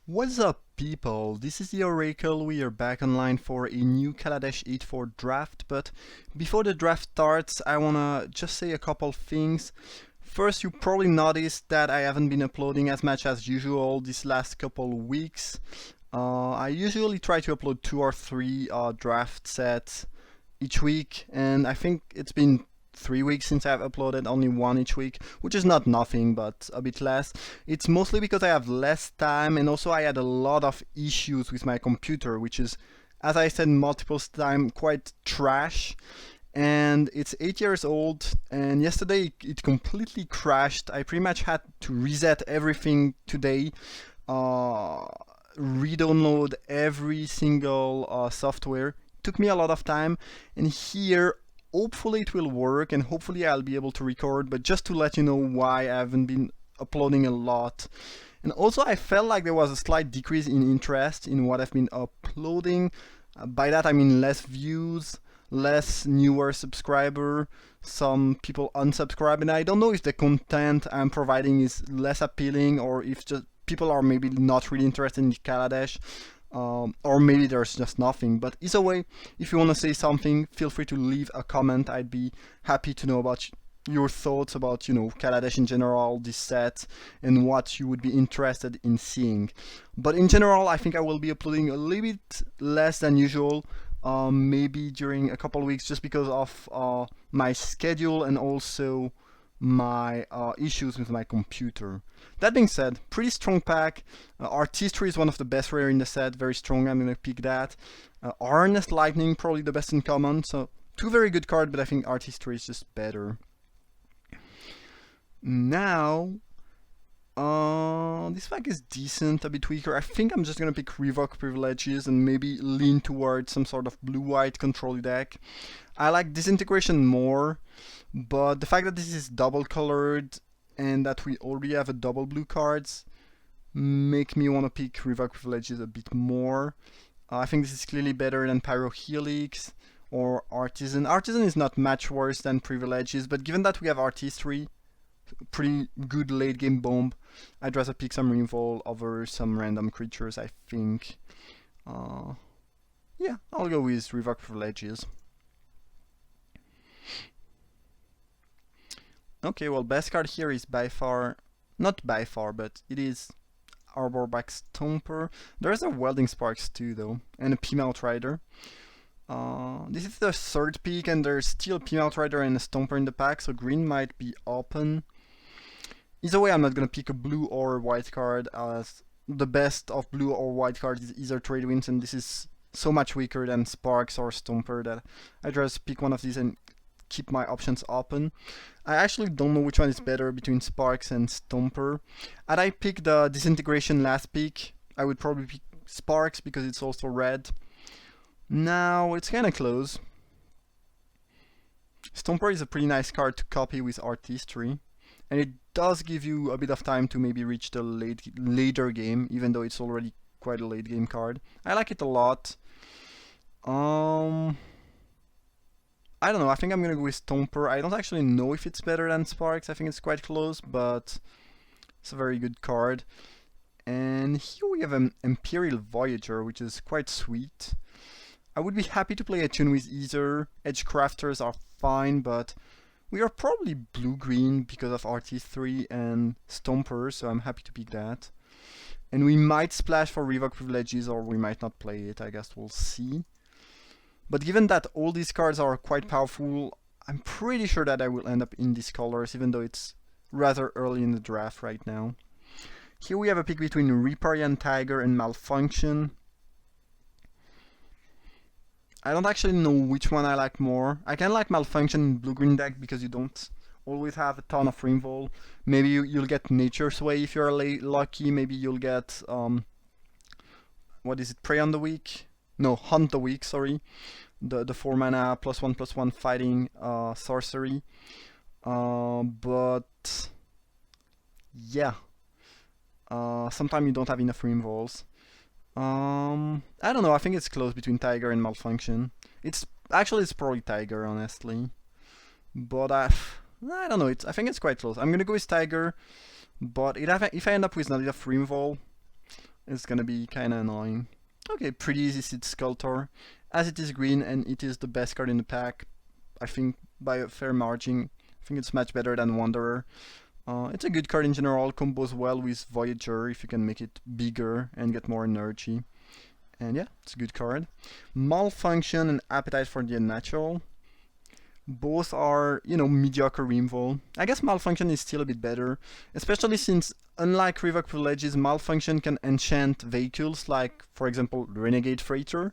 What's up, people? This is the Oracle. We are back online for a new Kaladesh 8-4 draft, but before the draft starts, I wanna just say a couple things. First, you probably noticed that I haven't been uploading as much as usual these last couple weeks. I usually try to upload 2 or 3 draft sets each week, and I think it's been 3 weeks since I've uploaded, only one each week, which is not nothing, but a bit less. It's mostly because I have less time, and also I had a lot of issues with my computer, which is, as I said multiple times, quite trash. And it's 8 years old, and yesterday it completely crashed. I pretty much had to reset everything today, uh, re-download every single software. Took me a lot of time, and here hopefully it will work and hopefully I'll be able to record, but just to let you know why I haven't been uploading a lot. And also I felt like there was a slight decrease in interest in what I've been uploading. By that I mean less views, less newer subscriber, some people unsubscribe, and I don't know if the content I'm providing is less appealing or if just people are maybe not really interested in Kaladesh. Or maybe there's just nothing. But either way, if you want to say something, feel free to leave a comment. I'd be happy to know about your thoughts about, Kaladesh in general, this set, and what you would be interested in seeing. But in general, I think I will be uploading a little bit less than usual, maybe during a couple of weeks, just because of my schedule and also my issues with my computer. That being said, pretty strong pack. Artistry is one of the best rare in the set, very strong, I'm gonna pick that. Harness Lightning, probably the best in common, so two very good cards, but I think Artistry is just better. Now, this pack is decent, a bit weaker. I think I'm just gonna pick Revoke Privileges and maybe lean towards some sort of blue-white control deck. I like Disintegration more, but the fact that this is double colored and that we already have a double blue cards make me want to pick Revoke Privileges a bit more. I think this is clearly better than Pyrohelix or Artisan. Artisan is not much worse than Privileges, but given that we have Artistry, pretty good late game bomb, I'd rather pick some Revolt over some random creatures, I think. Yeah, I'll go with Revoke Privileges. Okay, well, best card here is by far, not by far, but it is Arborback Stomper. There's a Welding Sparks too, though, and a P-Mount Rider. This is the third pick, and there's still a P-Mount Rider and a Stomper in the pack, so green might be open. Either way, I'm not gonna pick a blue or a white card, as the best of blue or white cards is either Trade Winds, and this is so much weaker than Sparks or Stomper that I'd just pick one of these and keep my options open. I actually don't know which one is better between Sparks and Stomper. Had I picked the Disintegration last pick, I would probably pick Sparks because it's also red. Now it's kinda close. Stomper is a pretty nice card to copy with Artistry, and it does give you a bit of time to maybe reach the later game, even though it's already quite a late game card. I like it a lot. I don't know, I think I'm gonna go with Stomper. I don't actually know if it's better than Sparks, I think it's quite close, but it's a very good card. And here we have an Imperial Voyager, which is quite sweet. I would be happy to play a tune with either. Edge Crafters are fine, but we are probably blue-green because of RT3 and Stomper, so I'm happy to pick that. And we might splash for Revoke Privileges, or we might not play it, I guess we'll see. But given that all these cards are quite powerful, I'm pretty sure that I will end up in these colors, even though it's rather early in the draft right now. Here we have a pick between Riparian Tiger and Malfunction. I don't actually know which one I like more. I kind of like Malfunction in blue-green deck because you don't always have a ton of Rainfall. Maybe you'll get Nature Sway if you're lucky. Maybe you'll get, what is it, Prey on the Weak? No, Hunt the Weak, sorry. The 4 mana +1/+1 fighting sorcery. But yeah, sometimes you don't have enough Rainfalls. I don't know, I think it's close between Tiger and Malfunction. It's probably Tiger, honestly. But I don't know, I think it's quite close. I'm gonna go with Tiger, but if I end up with not enough Rainfall, It's gonna be kinda annoying. Okay, pretty easy Seed Sculptor. As it is green and it is the best card in the pack, I think by a fair margin. I think it's much better than Wanderer. It's a good card in general, combos well with Voyager if you can make it bigger and get more energy. And yeah, it's a good card. Malfunction and Appetite for the Unnatural. Both are, you know, mediocre removal. I guess Malfunction is still a bit better, especially since, unlike Revoke Privileges, Malfunction can enchant vehicles like, for example, Renegade Freighter.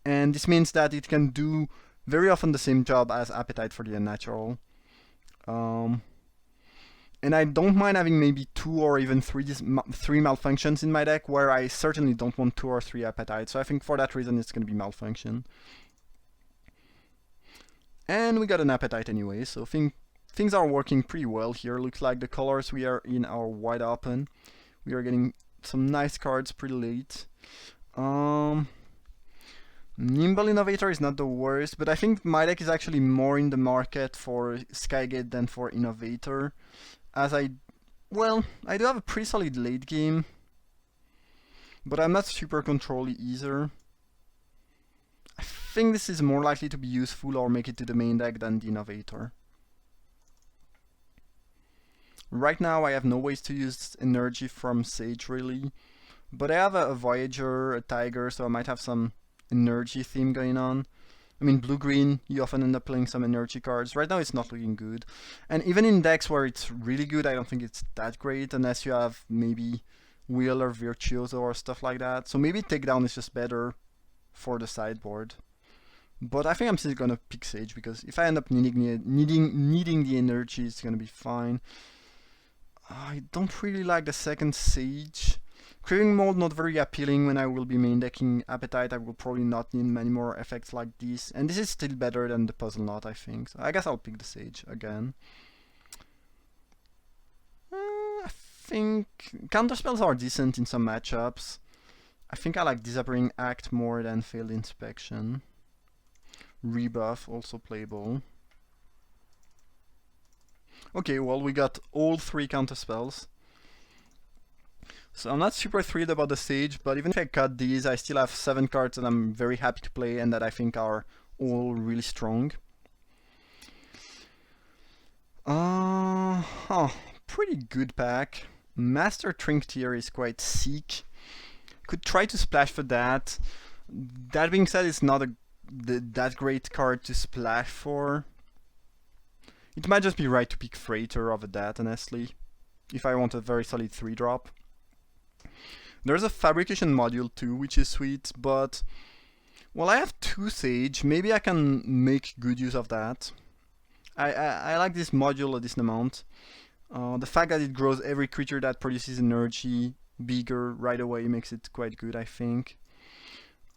And this means that it can do very often the same job as Appetite for the Unnatural. And I don't mind having maybe 2 or even 3 Malfunctions in my deck, where I certainly don't want 2 or 3 Appetite. So I think for that reason it's going to be Malfunction. And we got an Appetite anyway, so things are working pretty well here. Looks like the colors we are in are wide open. We are getting some nice cards pretty late. Nimble Innovator is not the worst, but I think my deck is actually more in the market for Skygate than for Innovator. As I do have a pretty solid late game, but I'm not super controlly either. I think this is more likely to be useful or make it to the main deck than the Innovator. Right now I have no ways to use energy from Sage really, but I have a Voyager, a Tiger, so I might have some energy theme going on. I mean, blue-green, you often end up playing some energy cards. Right now it's not looking good. And even in decks where it's really good, I don't think it's that great, unless you have maybe Wheel or Virtuoso or stuff like that. So maybe Takedown is just better for the sideboard. But I think I'm still gonna pick Sage, because if I end up needing the energy, it's gonna be fine. I don't really like the second Sage. Craving Mold not very appealing when I will be main decking Appetite. I will probably not need many more effects like this. And this is still better than the Puzzle Knot, I think. So I guess I'll pick the Sage again. I think counterspells are decent in some matchups. I think I like Disappearing Act more than Failed Inspection. Rebuff, also playable. Okay, well, we got all 3 counterspells. So I'm not super thrilled about the Sage, but even if I cut these, I still have 7 cards that I'm very happy to play and that I think are all really strong. Pretty good pack. Master Trinketeer is quite sick. Could try to splash for that. That being said, it's not that great card to splash for. It might just be right to pick Freighter over that, honestly, if I want a very solid 3-drop. There's a Fabrication module too, which is sweet, but well, I have 2 Sage, maybe I can make good use of that. I like this module a decent amount. The fact that it grows every creature that produces energy bigger right away makes it quite good, I think.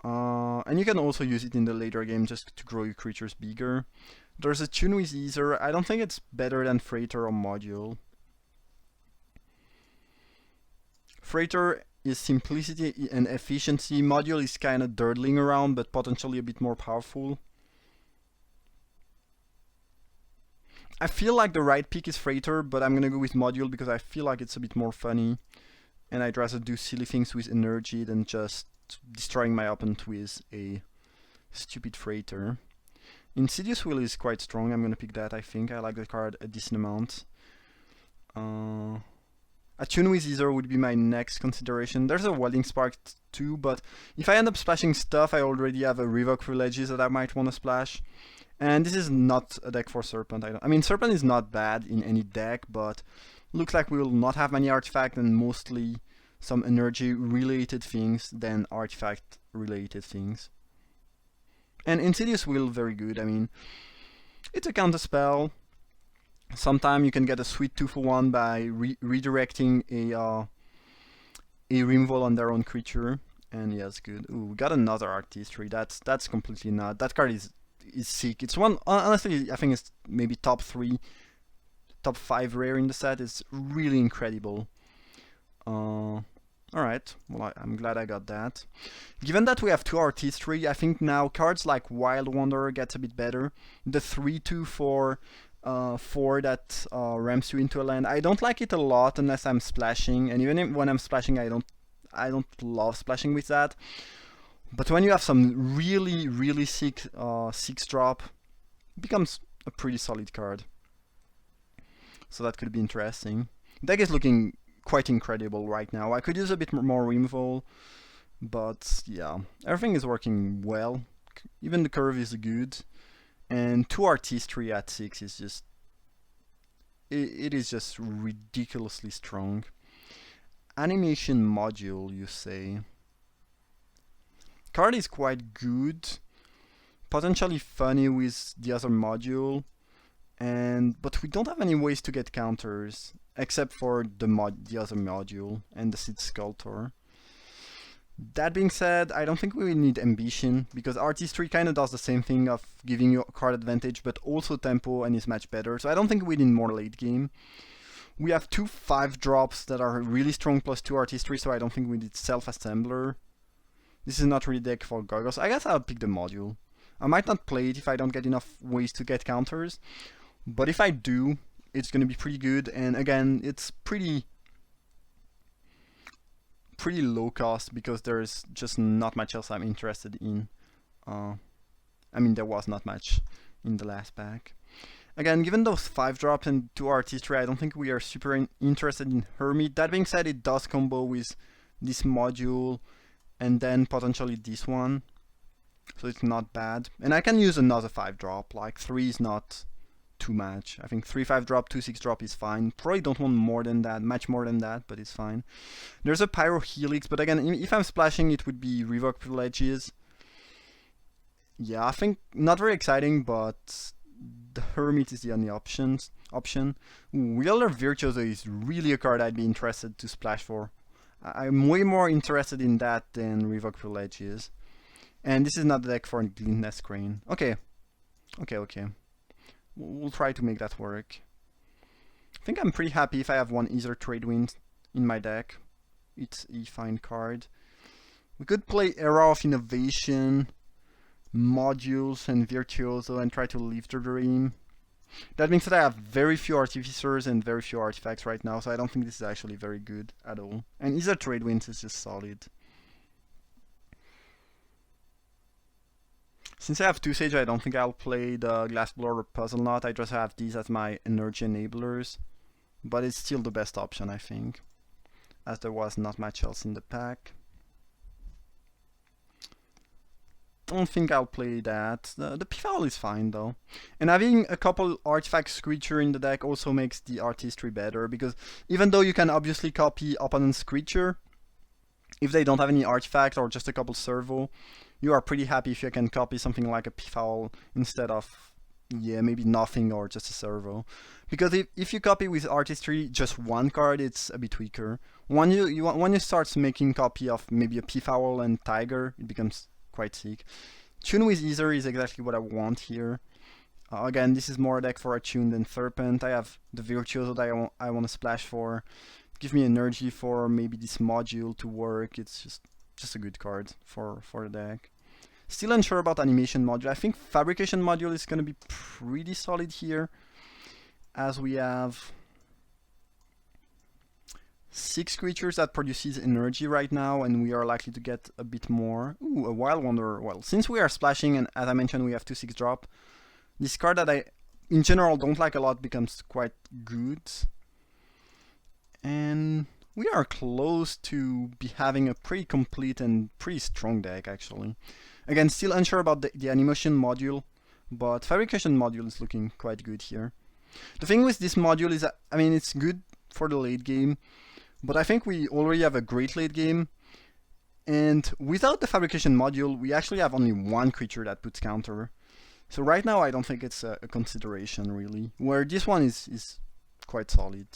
And you can also use it in the later game just to grow your creatures bigger. There's a Tune with Ether. I don't think it's better than Freighter or Module. Freighter is simplicity and efficiency. Module is kind of durdling around, but potentially a bit more powerful. I feel like the right pick is Freighter, but I'm gonna go with Module because I feel like it's a bit more funny. And I'd rather do silly things with energy than just destroying my opponent with a stupid Freighter. Insidious Will is quite strong, I'm gonna pick that, I think. I like the card a decent amount. Attune with Ether would be my next consideration. There's a Welding Spark too, but if I end up splashing stuff, I already have a Revoke Privileges that I might want to splash. And this is not a deck for Serpent. I mean, Serpent is not bad in any deck, but looks like we will not have many artifacts and mostly some energy-related things than artifact-related things. And Insidious Will, very good. I mean, it's a counterspell. Sometimes you can get a sweet 2-for-1 by redirecting a removal on their own creature, and yeah, it's good. Ooh, we got another Artistry. That's completely not. That card is sick. It's one, honestly, I think it's maybe top 3, top 5 rare in the set. It's really incredible. Alright, well, I'm glad I got that. Given that we have 2 Artistry, I think now cards like Wild Wanderer gets a bit better. The 3/2 for 4 that ramps you into a land. I don't like it a lot unless I'm splashing, and even when I'm splashing, I don't love splashing with that. But when you have some really sick 6-drop, it becomes a pretty solid card. So that could be interesting. Deck is looking quite incredible right now. I could use a bit more removal, but yeah, everything is working well. Even the curve is good, and 2 artistry at 6 is just it is just ridiculously strong. Animation module, you say? Card is quite good, potentially funny with the other module, but we don't have any ways to get counters except for the other module and the Seed Sculptor. That being said, I don't think we need Ambition, because Artistry kind of does the same thing of giving you card advantage, but also tempo and is much better, so I don't think we need more late game. We have 2 5-drops that are really strong plus 2 Artistry, so I don't think we need Self-Assembler. This is not really deck for Goggles. I guess I'll pick the module. I might not play it if I don't get enough ways to get counters, but if I do, it's going to be pretty good, and again, it's pretty low cost because there's just not much else I'm interested in. I mean, there was not much in the last pack. Again, given those 5-drops and 2 Artistry, I don't think we are super interested in Hermit. That being said, it does combo with this module and then potentially this one, so it's not bad. And I can use another 5-drop, like 3 is not too much. I think 3 5-drop, 2 6-drop is fine. Probably don't want more than that, much more than that, but it's fine. There's a Pyro Helix, but again, if I'm splashing, it would be Revoke Privileges. Yeah, I think not very exciting, but the Hermit is the only option. Wheeler Virtuoso is really a card I'd be interested to splash for. I'm way more interested in that than Revoke Privileges. And this is not the deck for Glintless Crane. Okay. We'll try to make that work. I think I'm pretty happy if I have one Ether Tradewind in my deck. It's a fine card. We could play Era of Innovation, Modules, and Virtuoso and try to live the dream. That being said, I have very few Artificers and very few artifacts right now, so I don't think this is actually very good at all. And Ether Tradewinds is just solid. Since I have 2 Sage, I don't think I'll play the Glassblower or Puzzle Knot. I just have these as my energy enablers. But it's still the best option, I think, as there was not much else in the pack. Don't think I'll play that. The P-Foul is fine though. And having a couple artifact creature in the deck also makes the Artistry better, because even though you can obviously copy opponent's creature, if they don't have any artifact or just a couple servo, you are pretty happy if you can copy something like a P-Foul instead of, yeah, maybe nothing or just a servo. Because if you copy with Artistry just one card, it's a bit weaker. When you start making copy of maybe a P-Foul and Tiger, it becomes quite sick. Tune with Ether is exactly what I want here. Again, this is more a deck for a Tune than Serpent. I have the Virtuoso that I want to splash for. Give me energy for maybe this module to work. It's just a good card for the deck. Still unsure about Animation module. I think Fabrication module is going to be pretty solid here, as we have 6 creatures that produces energy right now, and we are likely to get a bit more. Ooh, a Wild Wanderer. Well, since we are splashing, and as I mentioned, we have 2 6-drop, this card that I, in general, don't like a lot becomes quite good. And we are close to be having a pretty complete and pretty strong deck, actually. Again, still unsure about the Animation module, but Fabrication module is looking quite good here. The thing with this module is that, I mean, it's good for the late game, but I think we already have a great late game, and without the Fabrication module, we actually have only one creature that puts counter. So right now, I don't think it's a consideration, really, where this one is quite solid.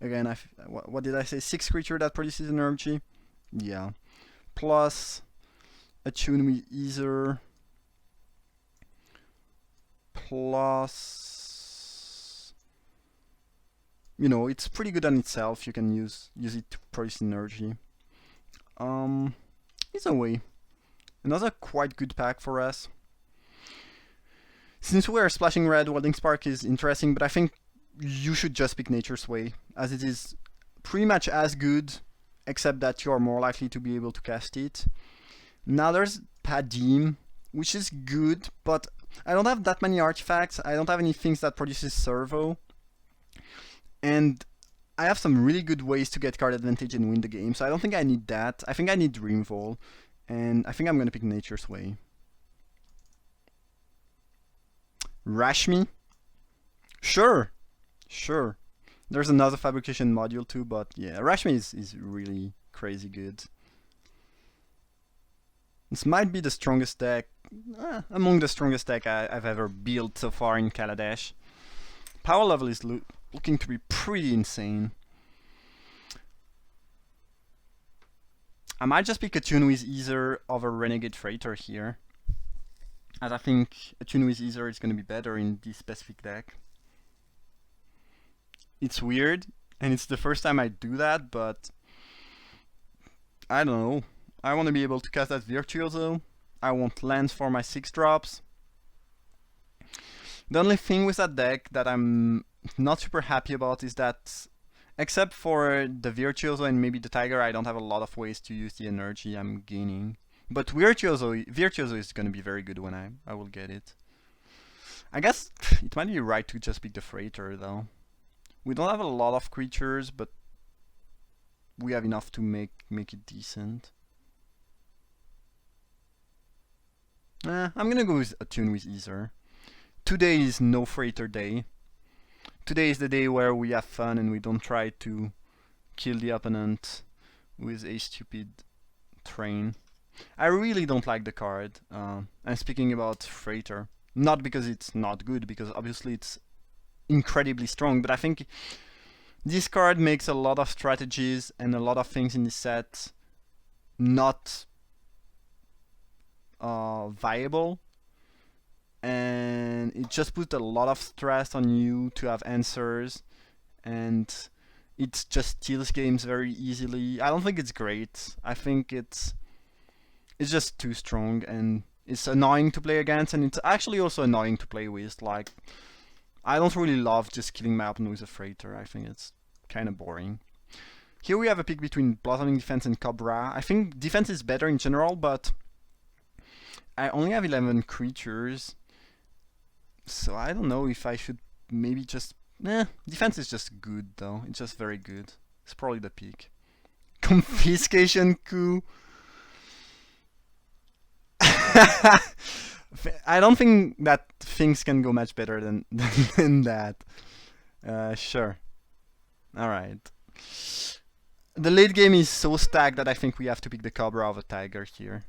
Again, what did I say? 6 creature that produces energy? Yeah. Plus a Tune with Ether. Plus, you know, it's pretty good on itself. You can use it to produce energy. Either way, another quite good pack for us. Since we are splashing red, Welding Spark is interesting, but I think you should just pick Nature's Way, as it is pretty much as good except that you are more likely to be able to cast it. Now there's Padim, which is good, but I don't have that many artifacts. I don't have any things that produces servo. And I have some really good ways to get card advantage and win the game, so I don't think I need that. I think I need Dreamfall, and I think I'm gonna pick Nature's Way. Rashmi? Sure, sure. There's another fabrication module too, but yeah, Rashmi is really crazy good. This might be the strongest deck, among the strongest deck I've ever built so far in Kaladesh. Power level is looking to be pretty insane. I might just pick a Tune with Ether over Renegade Freighter here, as I think a Tune with Ether is going to be better in this specific deck. It's weird, and it's the first time I do that, but I don't know. I want to be able to cast that Virtuoso. I want lands for my 6-drops. The only thing with that deck that I'm not super happy about is that, except for the Virtuoso and maybe the Tiger, I don't have a lot of ways to use the energy I'm gaining. But Virtuoso is going to be very good when I will get it. I guess it might be right to just pick the Freighter though. We don't have a lot of creatures, but we have enough to make it decent. I'm gonna go with a Tune with Ether. Today is no Freighter day. Today is the day where we have fun and we don't try to kill the opponent with a stupid train. I really don't like the card. I'm speaking about Freighter. Not because it's not good, because obviously it's incredibly strong, but I think this card makes a lot of strategies and a lot of things in this set not viable, and it just puts a lot of stress on you to have answers, and it just steals games very easily. I don't think it's great. I think it's just too strong, and it's annoying to play against, and it's actually also annoying to play with. Like, I don't really love just killing my opponent with a Freighter. I think it's kind of boring. Here we have a pick between Blossoming Defense and Cobra. I think defense is better in general, but I only have 11 creatures, so I don't know if I should maybe just... defense is just good though, it's just very good. It's probably the pick. Confiscation Coup. I don't think that things can go much better than that. Sure. Alright. The late game is so stacked that I think we have to pick the Cobra over Tiger here.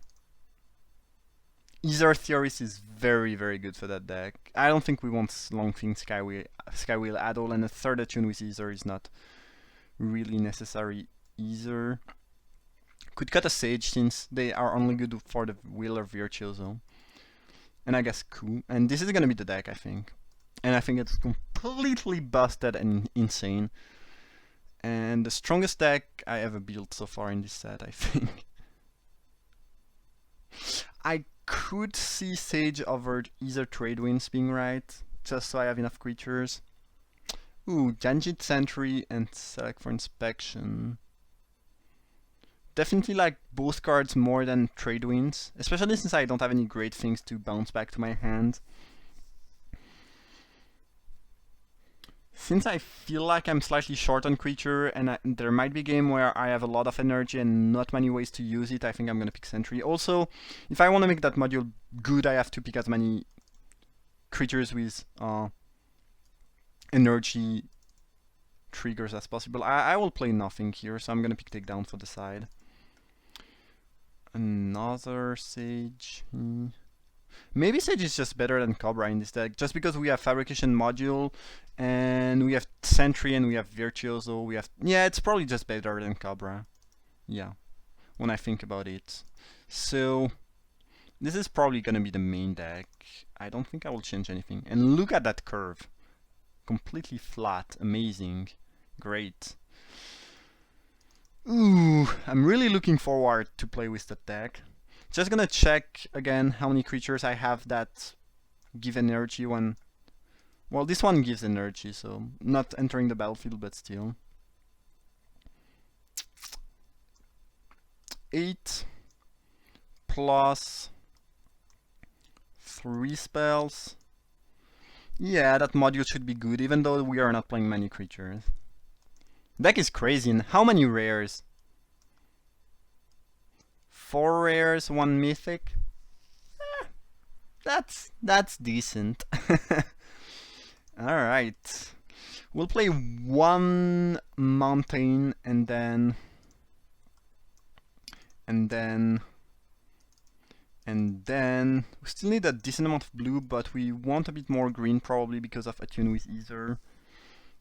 Ether Theorist is very, very good for that deck. I don't think we want Longfin Skywheel at all, and a third attune with Ether is not really necessary either. Could cut a Sage since they are only good for the Wheeler Virtuoso. And I guess Coup. And this is gonna be the deck, I think. And I think it's completely busted and insane. And the strongest deck I ever built so far in this set, I think. I could see Sage over either Trade Winds being right, just so I have enough creatures. Ooh, Janjit Sentry and Select for Inspection. Definitely like both cards more than Trade Winds, especially since I don't have any great things to bounce back to my hand. Since I feel like I'm slightly short on creature, and there might be a game where I have a lot of energy and not many ways to use it, I think I'm gonna pick Sentry. Also, if I want to make that module good, I have to pick as many creatures with energy triggers as possible. I will play nothing here, so I'm gonna pick Takedown for the side. Another Sage. Maybe Sage is just better than Cobra in this deck, just because we have Fabrication Module, and we have Sentry, and we have Virtuoso, yeah, it's probably just better than Cobra. Yeah, when I think about it. So, this is probably gonna be the main deck. I don't think I will change anything. And look at that curve. Completely flat, amazing, great. Ooh, I'm really looking forward to play with that deck. Just gonna check again how many creatures I have that give energy when... Well, this one gives energy, so not entering the battlefield, but still. 8 plus 3 spells. Yeah, that module should be good, even though we are not playing many creatures. Deck is crazy. And how many rares? 4 rares, 1 mythic. That's decent. Alright. We'll play 1 mountain and then we still need a decent amount of blue, but we want a bit more green probably because of Attune with Ether.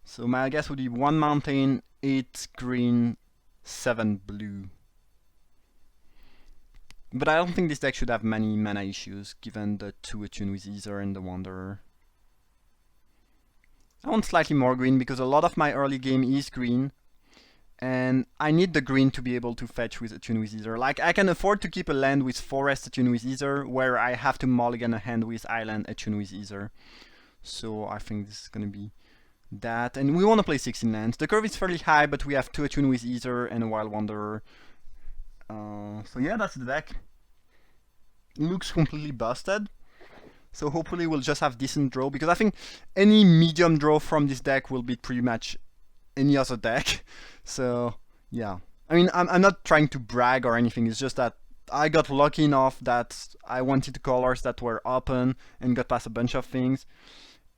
So my guess would be 1 mountain, 8 green, 7 blue. But I don't think this deck should have many mana issues given the 2 Attune with Ether and the Wanderer. I want slightly more green because a lot of my early game is green. And I need the green to be able to fetch with Attune with Ether. Like, I can afford to keep a land with Forest Attune with Ether, where I have to mulligan a hand with Island Attune with Ether. So I think this is gonna be that. And we want to play 16 lands. The curve is fairly high, but we have 2 Attune with Ether and a Wild Wanderer. So yeah, that's the deck. Looks completely busted. So hopefully we'll just have decent draw, because I think any medium draw from this deck will beat pretty much any other deck. So yeah, I mean, I'm not trying to brag or anything, it's just that I got lucky enough that I wanted colors that were open and got past a bunch of things.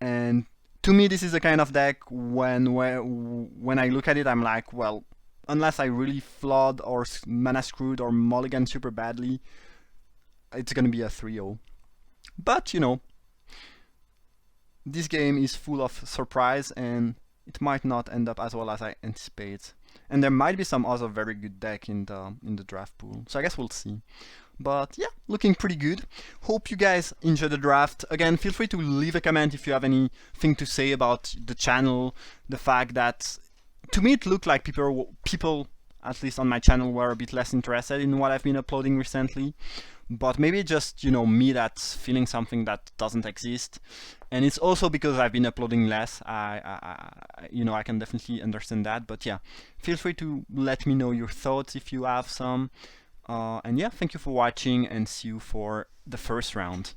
And to me, this is the kind of deck when I look at it, I'm like, well, unless I really flood or mana screwed or mulligan super badly, it's gonna be a 3-0. But you know, this game is full of surprise and it might not end up as well as I anticipate. And there might be some other very good deck in the draft pool. So I guess we'll see. But yeah, looking pretty good. Hope you guys enjoy the draft. Again, feel free to leave a comment if you have anything to say about the channel. The fact that, to me, it looked like people, at least on my channel, were a bit less interested in what I've been uploading recently. But maybe just, you know, me that's feeling something that doesn't exist. And it's also because I've been uploading less. You know, I can definitely understand that. But yeah, feel free to let me know your thoughts if you have some. And yeah, thank you for watching and see you for the first round.